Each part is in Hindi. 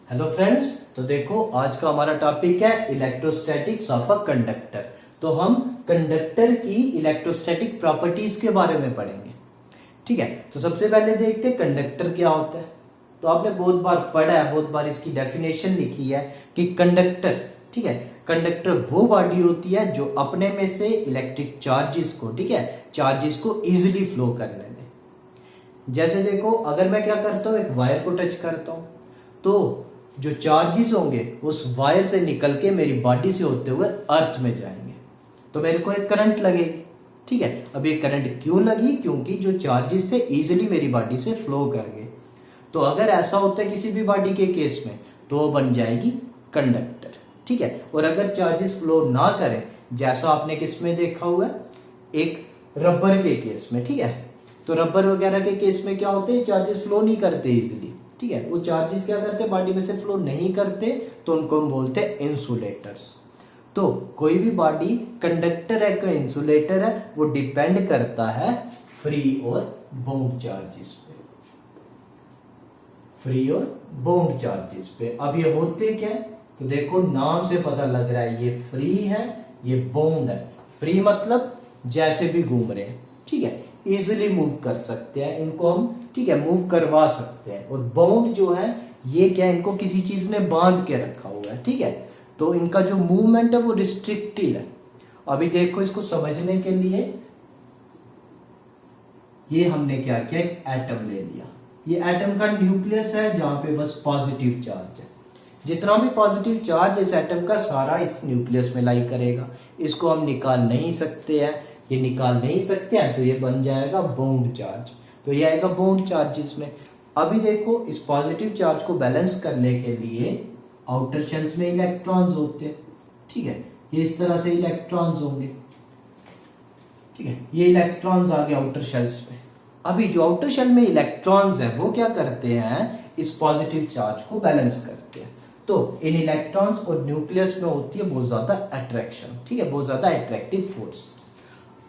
हेलो फ्रेंड्स, तो देखो आज का हमारा टॉपिक है इलेक्ट्रोस्टैटिक्स ऑफ अ कंडक्टर। तो हम कंडक्टर की इलेक्ट्रोस्टैटिक प्रॉपर्टीज के बारे में पढ़ेंगे। ठीक है, तो सबसे पहले देखते हैं कंडक्टर क्या होता है। तो आपने बहुत बार पढ़ा है, बहुत बार इसकी डेफिनेशन लिखी है कि कंडक्टर, ठीक है, कंडक्टर वो बॉडी होती है जो अपने में से इलेक्ट्रिक चार्जेस को, ठीक है, चार्जेस को इजिली फ्लो करने दे। जैसे देखो, अगर मैं क्या करता हूं, एक वायर को टच करता हूं तो जो चार्जेस होंगे उस वायर से निकल के मेरी बॉडी से होते हुए अर्थ में जाएंगे, तो मेरे को एक करंट लगेगी। ठीक है, अब ये करंट क्यों लगी? क्योंकि जो चार्जेस थे इजीली मेरी बॉडी से फ्लो कर गए। तो अगर ऐसा होता है किसी भी बॉडी के केस में तो वो बन जाएगी कंडक्टर। ठीक है, और अगर चार्जेस फ्लो ना करें, जैसा आपने किस में देखा हुआ है, एक रबर के केस में, ठीक है, तो रबर वगैरह के केस में क्या होते हैं, चार्जेस फ्लो नहीं करते इजीली। ठीक है, वो चार्जेस क्या करते हैं, बॉडी में से फ्लो नहीं करते, तो उनको हम बोलते हैं इंसुलेटर्स। तो कोई भी बॉडी कंडक्टर है कि इंसुलेटर है, वो डिपेंड करता है फ्री और बाउंड चार्जेस पे, फ्री और बाउंड चार्जेस पे। अब ये होते क्या है, तो देखो नाम से पता लग रहा है, ये फ्री है, ये बाउंड है। फ्री मतलब जैसे भी घूम रहे हैं, ठीक है, इजिली मूव कर सकते हैं इनको हम, ठीक है, मूव करवा सकते हैं। और बाउंड जो है, ये क्या है, इनको किसी चीज ने बांध के रखा हुआ है। ठीक है, तो इनका जो मूवमेंट है वो रिस्ट्रिक्टेड है। अभी देखो, इसको समझने के लिए ये हमने क्या किया, एक एटम ले लिया। ये एटम का न्यूक्लियस है जहां पे बस पॉजिटिव चार्ज है। जितना भी पॉजिटिव चार्ज इस एटम का सारा इस न्यूक्लियस में लाई करेगा। इसको हम निकाल नहीं सकते हैं, ये निकाल नहीं सकते हैं, तो ये बन जाएगा बाउंड चार्ज। तो ये आएगा बाउंड चार्जेस में। अभी देखो, इस पॉजिटिव चार्ज को बैलेंस करने के लिए आउटर शेल्स में इलेक्ट्रॉन्स होते हैं। ठीक है, ये इस तरह से इलेक्ट्रॉन्स होंगे। ठीक है, ये इलेक्ट्रॉन्स आ गए आउटर शेल्स में। अभी जो आउटर शेल में इलेक्ट्रॉन्स है वो क्या करते हैं, इस पॉजिटिव चार्ज को बैलेंस करते हैं। तो इन इलेक्ट्रॉन्स और न्यूक्लियस में होती है बहुत ज्यादा अट्रैक्शन। ठीक है, बहुत ज्यादा अट्रैक्टिव फोर्स।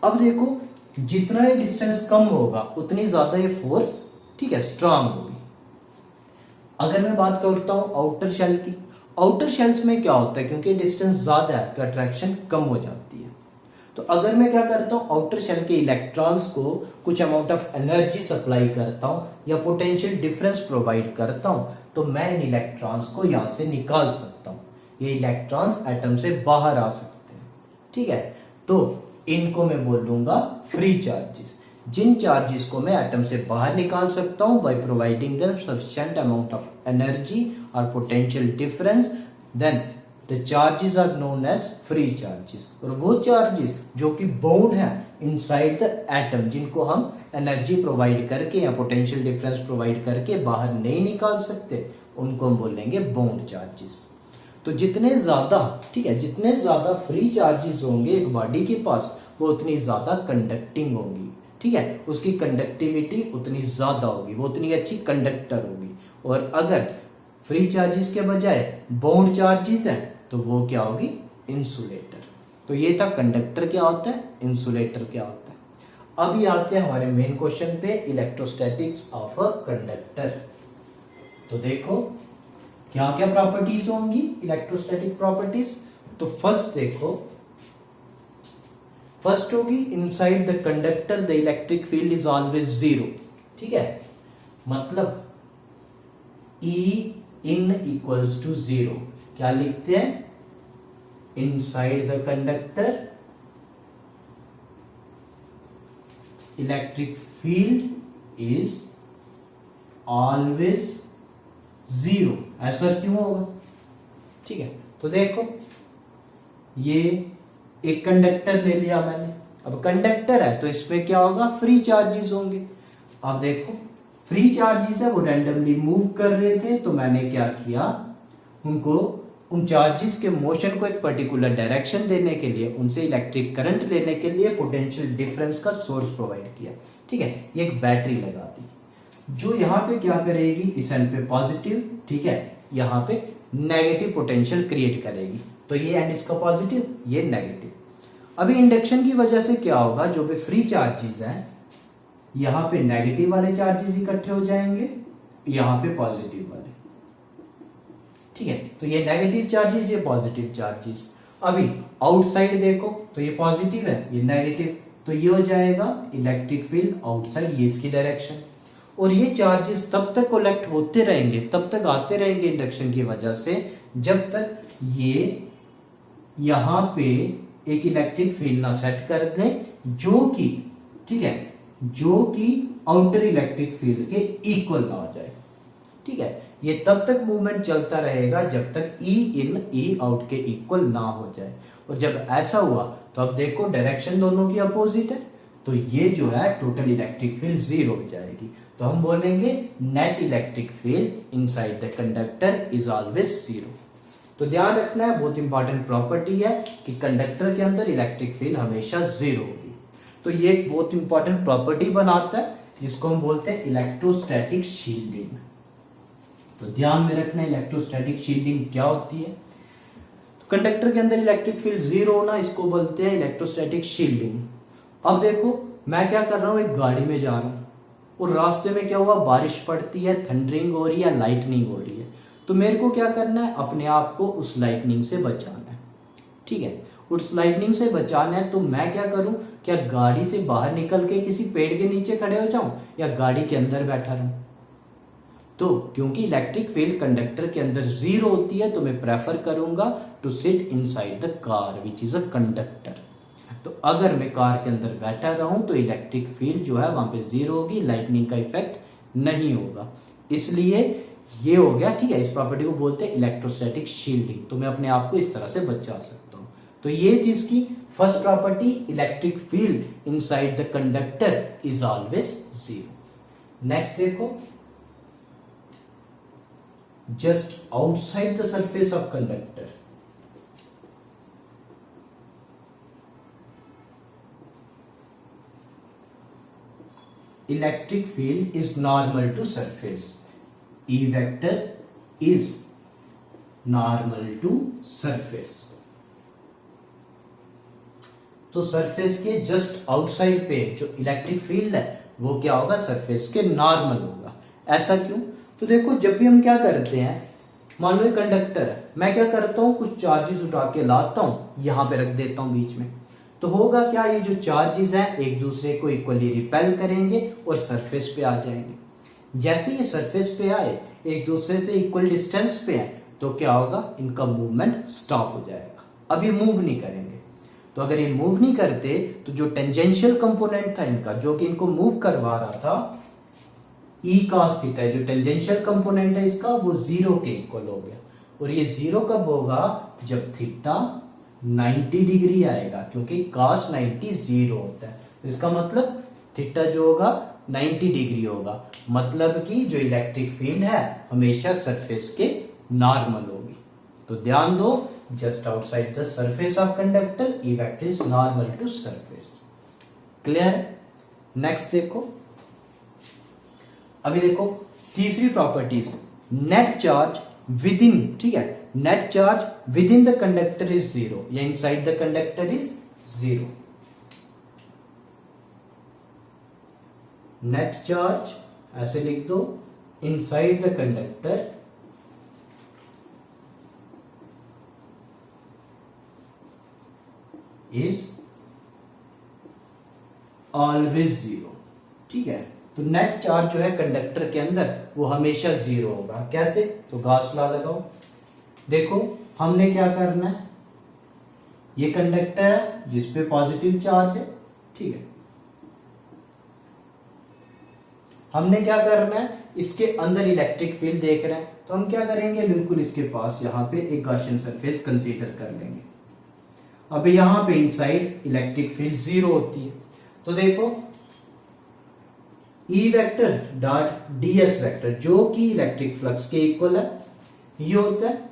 अब देखो, जितना ये डिस्टेंस कम होगा उतनी ज्यादा ये फोर्स, ठीक है, स्ट्रांग होगी। अगर मैं बात करता हूं आउटर शेल की, आउटर शेल्स में क्या होता है, क्योंकि डिस्टेंस ज्यादा है तो अट्रैक्शन कम हो जाती है। तो अगर मैं क्या करता हूं, आउटर शेल के इलेक्ट्रॉन्स को कुछ अमाउंट ऑफ एनर्जी सप्लाई करता हूं या पोटेंशियल डिफरेंस प्रोवाइड करता हूं, तो मैं इन इलेक्ट्रॉन्स को यहां से निकाल सकता हूं। ये इलेक्ट्रॉन्स एटम से बाहर आ सकते हैं। ठीक है, तो इनको मैं बोल दूंगा फ्री चार्जेस। जिन चार्जेस को मैं एटम से बाहर निकाल सकता हूं by providing them sufficient amount of energy और potential difference, then the charges are known as free charges. और वो चार्जेस जो कि बाउंड है इनसाइड द एटम, जिनको हम एनर्जी प्रोवाइड करके या पोटेंशियल डिफरेंस प्रोवाइड करके बाहर नहीं निकाल सकते, उनको हम बोलेंगे बाउंड चार्जेस। तो जितने ज्यादा, ठीक है, जितने ज्यादा फ्री चार्जेस होंगे एक बॉडी के पास, वो उतनी ज्यादा कंडक्टिंग होगी। ठीक है, उसकी कंडक्टिविटी उतनी ज्यादा होगी, वो उतनी अच्छी कंडक्टर होगी। और अगर फ्री चार्जेस के बजाय बाउंड चार्जेस है तो वो क्या होगी, इंसुलेटर। तो ये था कंडक्टर क्या होता है, इंसुलेटर क्या होता है। अब ये आते हैं हमारे मेन क्वेश्चन पे, इलेक्ट्रोस्टैटिक्स ऑफ अ कंडक्टर। तो देखो क्या क्या प्रॉपर्टीज होंगी इलेक्ट्रोस्टैटिक प्रॉपर्टीज। तो फर्स्ट देखो, फर्स्ट होगी inside the conductor the electric field is always zero. ठीक है, मतलब E in equals to zero. क्या लिखते हैं, inside the conductor electric field is always zero. ऐसा क्यों होगा? ठीक है, तो देखो, ये एक कंडक्टर ले लिया मैंने। अब कंडक्टर है तो इसमें क्या होगा, फ्री चार्जेस होंगे। अब देखो, फ्री चार्जेस है, वो रैंडमली मूव कर रहे थे, तो मैंने क्या किया, उनको, उन चार्जेस के मोशन को एक पर्टिकुलर डायरेक्शन देने के लिए, उनसे इलेक्ट्रिक करंट लेने के लिए पोटेंशियल डिफरेंस का सोर्स प्रोवाइड किया। ठीक है, ये एक बैटरी लगा दी जो यहां पे क्या करेगी, इस एंड पे पॉजिटिव, ठीक है, यहां पे नेगेटिव पोटेंशियल क्रिएट करेगी। तो ये एंड इसका पॉजिटिव, ये नेगेटिव। अभी इंडक्शन की वजह से क्या होगा, जो भी फ्री चार्जेस हैं, यहां पे नेगेटिव वाले चार्जेस इकट्ठे हो जाएंगे, यहां पे पॉजिटिव वाले। ठीक है, तो ये नेगेटिव चार्जेस, ये पॉजिटिव चार्जेस। अभी आउटसाइड देखो तो ये पॉजिटिव है, ये नेगेटिव, तो ये हो जाएगा इलेक्ट्रिक फील्ड आउटसाइड, ये इसकी डायरेक्शन। और ये चार्जेस तब तक कलेक्ट होते रहेंगे, तब तक आते रहेंगे इंडक्शन की वजह से, जब तक ये यहां पे एक इलेक्ट्रिक फील्ड ना सेट कर दे जो कि, ठीक है, जो कि आउटर इलेक्ट्रिक फील्ड के इक्वल ना हो जाए। ठीक है, ये तब तक मूवमेंट चलता रहेगा जब तक ई इन ई आउट के इक्वल ना हो जाए। और जब ऐसा हुआ तो अब देखो डायरेक्शन दोनों की अपोजिट है, तो ये जो है टोटल इलेक्ट्रिक फील्ड जीरो हो जाएगी। तो हम बोलेंगे net electric field inside the conductor is always zero. तो ध्यान रखना है, बहुत इंपॉर्टेंट प्रॉपर्टी है कि कंडक्टर के अंदर इलेक्ट्रिक फील्ड हमेशा जीरो होगी। तो ये एक बहुत इंपॉर्टेंट प्रॉपर्टी बनाता है जिसको हम बोलते हैं इलेक्ट्रोस्टैटिक शील्डिंग। तो ध्यान में रखना है इलेक्ट्रोस्टैटिक शील्डिंग क्या होती है। तो कंडक्टर के अंदर इलेक्ट्रिक फील्ड जीरो होना, इसको बोलते हैं इलेक्ट्रोस्टैटिक शील्डिंग। अब देखो मैं क्या कर रहा हूं, एक गाड़ी में जा रहा हूं और रास्ते में क्या हुआ, बारिश पड़ती है, थंडरिंग हो रही है, लाइटनिंग हो रही है। तो मेरे को क्या करना है, अपने आप को उस लाइटनिंग से बचाना है। ठीक है, उस लाइटनिंग से बचाना है तो मैं क्या करूं, क्या गाड़ी से बाहर निकल के किसी पेड़ के नीचे खड़े हो जाऊं या गाड़ी के अंदर बैठा रहूं। तो क्योंकि इलेक्ट्रिक फील्ड कंडक्टर के अंदर जीरो होती है तो मैं प्रेफर करूंगा to sit inside the car which is a conductor. तो अगर मैं कार के अंदर बैठा रहूं तो इलेक्ट्रिक फील्ड जो है वहां पे जीरो होगी, लाइटनिंग का इफेक्ट नहीं होगा। इसलिए ये हो गया। ठीक है, इस प्रॉपर्टी को बोलते हैं इलेक्ट्रोस्टैटिक शील्डिंग। तो मैं अपने आप को इस तरह से बचा सकता हूं। तो ये थी इसकी first property, electric field inside the conductor is always zero. Next देखो, just outside the surface of conductor electric field is normal to surface. E vector is normal to surface. तो सरफेस के जस्ट आउटसाइड पे जो इलेक्ट्रिक फील्ड है वो क्या होगा, सरफेस के नॉर्मल होगा। ऐसा क्यों, तो देखो जब भी हम क्या करते हैं, मान लो ये कंडक्टर है, मैं क्या करता हूं, कुछ चार्जेस उठा के लाता हूं, यहां पे रख देता हूं बीच में, तो होगा क्या, ये जो चार्जेस हैं एक दूसरे को इक्वली रिपेल करेंगे और सरफेस पे आ जाएंगे। जैसे ये सरफेस पे आए, एक दूसरे से इक्वल डिस्टेंस पे है, तो क्या होगा, इनका मूवमेंट स्टॉप हो जाएगा। अब ये मूव नहीं करेंगे। तो अगर ये मूव नहीं करते तो जो टेंजेंशियल कंपोनेंट था इनका, जो कि इनको मूव करवा रहा था, ई cos थीटा, जो टेंजेंशियल कंपोनेंट है इसका, वो जीरो के इक्वल हो गया। और ये जीरो कब होगा, जब थीटा 90 डिग्री आएगा, क्योंकि cos 90 जीरो होता है। तो इसका मतलब थीटा जो होगा 90 डिग्री होगा, मतलब कि जो इलेक्ट्रिक फील्ड है हमेशा सरफेस के नॉर्मल होगी। तो ध्यान दो, just outside the surface of conductor E vector is normal to surface. Clear. Next देखो, अभी देखो तीसरी properties, net charge within, ठीक है, net charge within the conductor is zero या inside the conductor is zero. Net charge ऐसे लिख दो, inside the conductor is always zero. ठीक है, तो नेट चार्ज जो है कंडक्टर के अंदर वो हमेशा जीरो होगा। कैसे, तो गॉस लॉ लगाओ। देखो हमने क्या करना है, ये कंडक्टर है जिसपे पॉजिटिव चार्ज है, ठीक है, हमने क्या करना है, इसके अंदर इलेक्ट्रिक फील्ड देख रहे हैं, तो हम क्या करेंगे, बिल्कुल इसके पास यहां पे एक गॉसियन सरफेस कंसीडर कर लेंगे। अब यहां पे इनसाइड इलेक्ट्रिक फील्ड जीरो होती है, तो देखो E vector dot ds vector जो कि इलेक्ट्रिक फ्लक्स के इक्वल है, ये होता है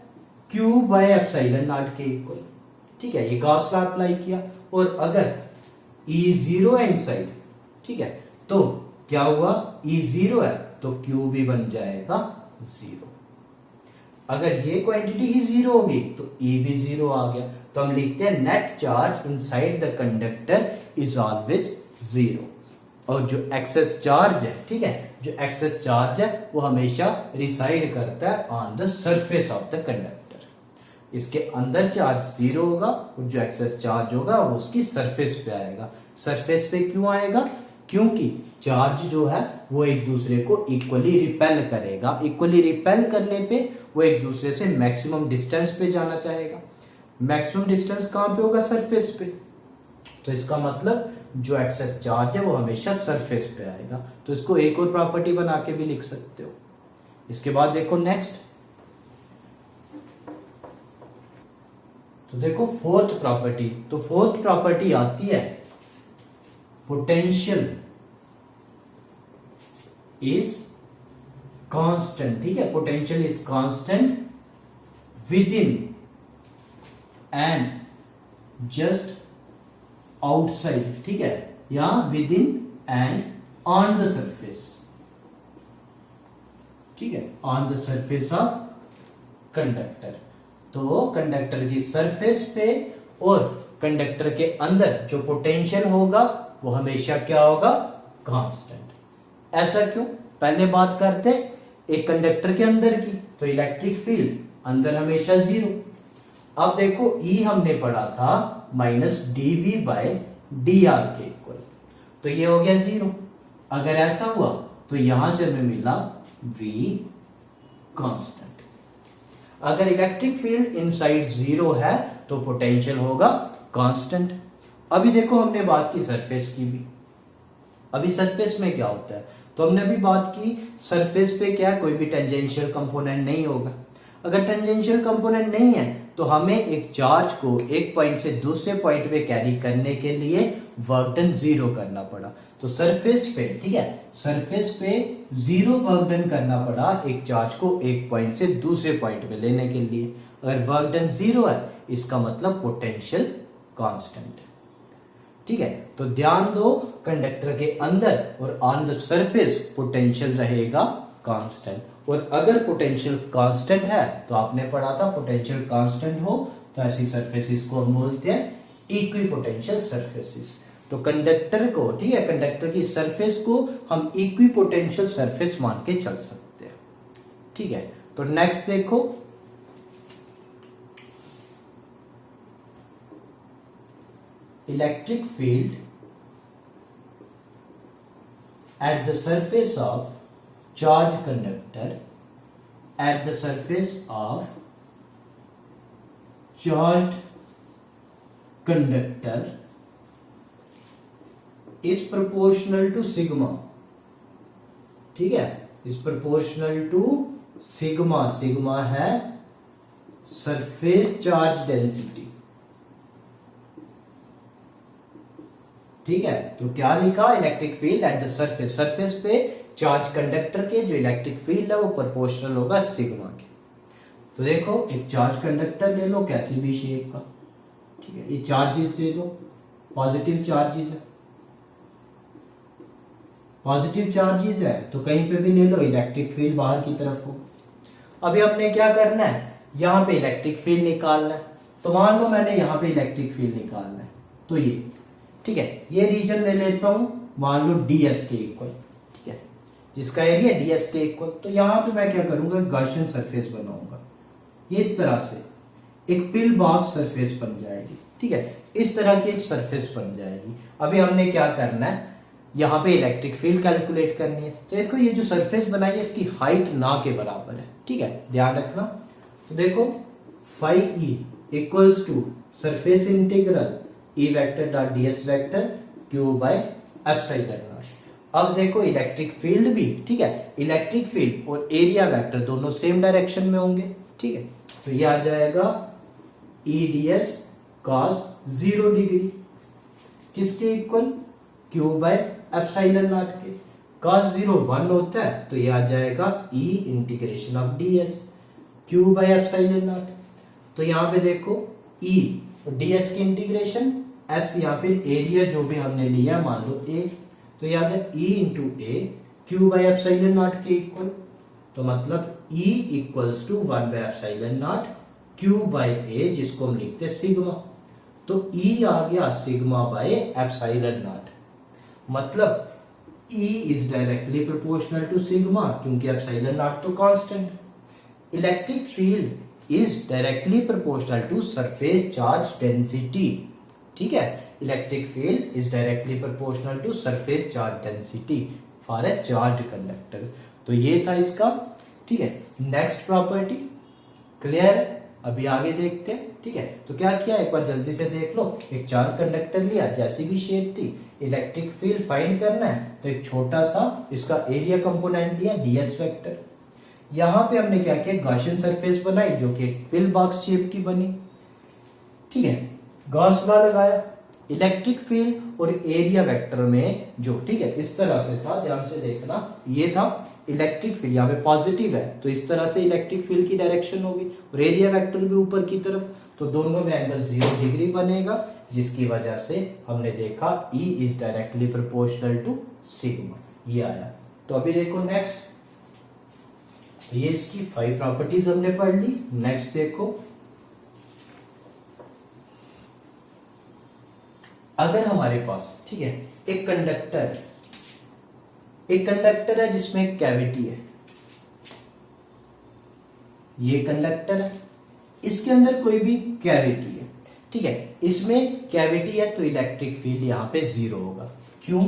Q बाय एप्सिलॉन नॉट के इक्वल। ठीक है, ये गॉस लॉ अप्लाई किया, और अगर E जीरो है इनसाइड, ठीक है, तो क्या हुआ, E जीरो है तो Q भी बन जाएगा जीरो। अगर ये क्वांटिटी ही जीरो होगी तो E भी जीरो आ गया। तो हम लिखते हैं net charge inside the conductor is always zero. और जो एक्सेस चार्ज है, ठीक है, जो एक्सेस चार्ज है वो हमेशा रिसाइड करता है on the surface of the conductor. इसके अंदर चार्ज जीरो होगा और जो एक्सेस चार्ज होगा वो उसकी सरफेस पे आएगा। सरफेस पे क्यों आएगा? क्योंकि चार्ज जो है वो एक दूसरे को इक्वली रिपेल करेगा। इक्वली रिपेल करने पे वो एक दूसरे से मैक्सिमम डिस्टेंस पे जाना चाहेगा। मैक्सिमम डिस्टेंस कहां पे होगा? सरफेस पे। तो इसका मतलब जो एक्सेस चार्ज है वो हमेशा सरफेस पे आएगा। तो इसको एक और प्रॉपर्टी बना के भी लिख सकते हो। इसके बाद देखो नेक्स्ट, तो देखो फोर्थ प्रॉपर्टी। तो फोर्थ प्रॉपर्टी आती है पोटेंशियल इज कांस्टेंट। ठीक है, potential is constant with in and just outside. ठीक है, या with in and on the surface. ठीक है, on the surface of conductor. तो कंडक्टर की सरफेस पे और कंडक्टर के अंदर जो पोटेंशियल होगा वो हमेशा क्या होगा? कांस्टेंट। ऐसा क्यों? पहले बात करते एक कंडक्टर के अंदर की, तो इलेक्ट्रिक फील्ड अंदर हमेशा जीरो। अब देखो E हमने पढ़ा था माइनस dV बाय dr के इक्वल, तो ये हो गया जीरो। अगर ऐसा हुआ तो यहां से हमें मिला V कांस्टेंट। अगर इलेक्ट्रिक फील्ड इनसाइड जीरो है तो पोटेंशियल होगा कांस्टेंट। अभी देखो हमने बात की सरफेस की भी। अभी सरफेस में क्या होता है? तो हमने अभी बात की सरफेस पे क्या, कोई भी टेंजेंशियल कंपोनेंट नहीं होगा। अगर टेंजेंशियल कंपोनेंट नहीं है तो हमें एक चार्ज को एक पॉइंट से दूसरे पॉइंट पे कैरी करने के लिए वर्क डन जीरो करना पड़ा। तो सरफेस पे, ठीक है, सरफेस पे जीरो वर्क डन करना पड़ा एक चार्ज को एक पॉइंट से दूसरे पॉइंट पे लेने के लिए। अगर वर्क डन जीरो है इसका मतलब पोटेंशियल कांस्टेंट है। ठीक है, तो ध्यान दो कंडक्टर के अंदर और ऑन द सरफेस पोटेंशियल रहेगा कांस्टेंट। और अगर पोटेंशियल कांस्टेंट है तो आपने पढ़ा था पोटेंशियल कांस्टेंट हो तो ऐसी सरफेसेस को हम बोलते हैं इक्विपोटेंशियल सरफेसेस। तो कंडक्टर को, ठीक है, कंडक्टर की सरफेस को हम इक्विपोटेंशियल सरफेस मान के चल सकते हैं। ठीक है, तो नेक्स्ट देखो, electric field at the surface of charged conductor, at the surface of charged conductor is proportional to sigma. ठीक है, is proportional to sigma. sigma है surface charge density। ठीक है, तो क्या लिखा? Electric field at the surface. Surface पे चार्ज कंडक्टर के जो इलेक्ट्रिक फील्ड है वो प्रोपोर्शनल होगा सिग्मा के। तो देखो एक चार्ज कंडक्टर ले लो कैसी भी शेप का, ठीक है, ये चार्जेस दे दो, पॉजिटिव चार्जेस है, पॉजिटिव चार्जेस है तो कहीं पे भी ले लो इलेक्ट्रिक फील्ड बाहर की तरफ हो। अभी हमने क्या करना है, यहां पे इलेक्ट्रिक फील्ड निकालना है। तो मान लो मैंने यहां पे इलेक्ट्रिक फील्ड निकालना है, तो ये, ठीक है, ये रीजन ले लेता हूं, मान लो ds के इक्वल, ठीक है, जिसका एरिया ds के इक्वल। तो यहां पे मैं क्या करूंगा, गॉसियन सरफेस बनाऊंगा। ये इस तरह से एक पिल बॉक्स सरफेस बन जाएगी। ठीक है, इस तरह की एक सरफेस बन जाएगी। अभी हमने क्या करना है, यहां पे इलेक्ट्रिक फील्ड कैलकुलेट करनी है। तो देखो ये जो सरफेस बनाई है इसकी हाइट ना के बराबर है। ठीक है, ध्यान रखना। तो देखो phi E equals to surface integral E vector dot ds vector q by epsilon naught. अब देखो इलेक्ट्रिक फील्ड भी, ठीक है, इलेक्ट्रिक फील्ड और एरिया वेक्टर दोनों सेम डायरेक्शन में होंगे। ठीक है, तो ये आ जाएगा E ds cos 0 डिग्री किसके equal, q by epsilon not के। cos 0 1 होता है तो ये आ जाएगा E integration of ds q by epsilon not. तो यहां पे देखो E ds की इंटीग्रेशन s या फिर एरिया जो भी हमने लिया मान लो a, तो ये आ गया E into A Q by epsilon not के इक्वल। तो मतलब E equals to 1 by epsilon not Q by A, जिसको हम लिखते सिग्मा। तो E आ गया सिग्मा बाई एप्सिलॉन नॉट। मतलब E is directly proportional to sigma, क्योंकि एप्सिलॉन नॉट तो constant. Electric field is directly proportional to surface charge density. ठीक है, electric field is directly proportional to surface charge density for A charge conductor. तो ये था इसका। ठीक है, नेक्स्ट प्रॉपर्टी क्लियर है, अभी आगे देखते हैं। ठीक है, तो क्या किया एक बार जल्दी से देख लो। एक चार्ज कंडक्टर लिया, जैसी भी शेप थी, इलेक्ट्रिक फील्ड फाइंड करना है तो एक छोटा सा इसका एरिया कंपोनेंट लिया ds वेक्टर। यहां पे हमने क्या किया, गॉसियन सरफेस बनाई जो कि एक पिल बॉक्स शेप की बनी। ठीक है, गॉस लॉ लगाया, इलेक्ट्रिक फील्ड और एरिया वेक्टर में जो, ठीक है, इस तरह से था, ध्यान से देखना, ये था इलेक्ट्रिक फील्ड, यहाँ पे पॉजिटिव है तो इस तरह से इलेक्ट्रिक फील्ड की डायरेक्शन होगी, और एरिया वेक्टर भी ऊपर की तरफ, तो दोनों में एंगल 0 डिग्री बनेगा, जिसकी वजह से हमने देखा E is directly proportional to sigma, ये आया। तो अभी देखो नेक्स्ट, तो ये इसकी 5 प्रॉपर्टीज हमने पढ़ ली। नेक्स्ट देखो, अगर हमारे पास, ठीक है, एक कंडक्टर है जिसमें एक कैविटी है, ये कंडक्टर है, इसके अंदर कोई भी कैविटी है। ठीक है, इसमें कैविटी है तो इलेक्ट्रिक फील्ड यहां पे 0 होगा। क्यों?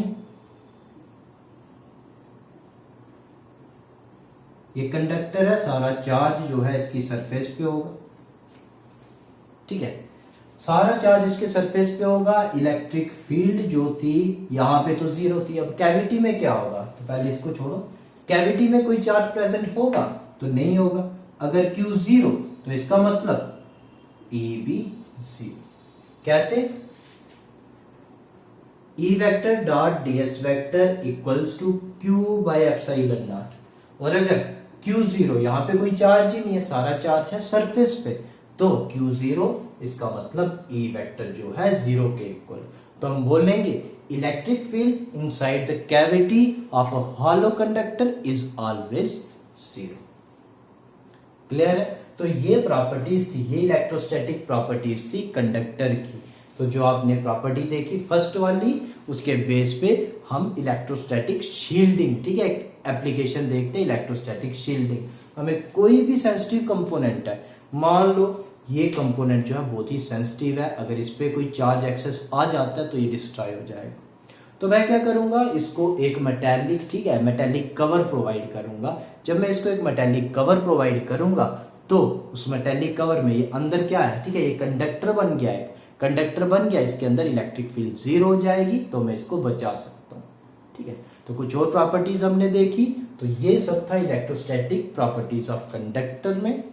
ये कंडक्टर है, सारा चार्ज जो है इसकी सरफेस पे होगा। ठीक है, सारा चार्ज इसके सरफेस पे होगा, इलेक्ट्रिक फील्ड जो थी यहां पे तो 0 थी। अब कैविटी में क्या होगा, तो पहले इसको छोड़ो, कैविटी में कोई चार्ज प्रेजेंट होगा तो नहीं होगा। अगर Q 0 तो इसका मतलब E भी 0। कैसे? E vector dot ds vector equals to Q by epsilon naught, और अगर Q 0 यहां पे कोई चार्ज ही नहीं है, सारा चार्ज है सरफेस पे, तो Q 0 इसका मतलब E वेक्टर जो है 0 के इक्वल। तो हम बोलेंगे electric field inside the cavity of a hollow conductor is always 0। Clear है? तो ये प्रॉपर्टीज थी, ये इलेक्ट्रोस्टैटिक प्रॉपर्टीज थी कंडक्टर की। तो जो आपने प्रॉपर्टी देखी फर्स्ट वाली, उसके बेस पे हम इलेक्ट्रोस्टैटिक शील्डिंग, ठीक है, एप्लीकेशन देखते हैं इलेक्ट्रोस्टैटिक शील्डिंग। हमें कोई भी सेंसिटिव कंपोनेंट है, मान लो ये कंपोनेंट जो है बहुत ही सेंसिटिव है, अगर इस पे कोई चार्ज एक्सेस आ जाता है तो ये डिस्ट्रॉय हो जाएगा। तो मैं क्या करूंगा, इसको एक मेटेलिक, ठीक है, मेटेलिक कवर प्रोवाइड करूंगा। जब मैं इसको एक मेटेलिक कवर प्रोवाइड करूंगा तो उस मेटेलिक कवर में ये अंदर क्या है, ठीक है, ये कंडक्टर बन गया है, कंडक्टर बन गया, इसके अंदर इलेक्ट्रिक फील्ड 0 हो जाएगी, तो मैं इसको बचा सकता हूं। ठीक है, तो कुछ और प्रॉपर्टीज हमने देखी, तो ये सब था इलेक्ट्रोस्टैटिक प्रॉपर्टीज ऑफ कंडक्टर में।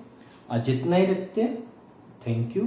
आज जितना ही रखते हैं, थैंक यू।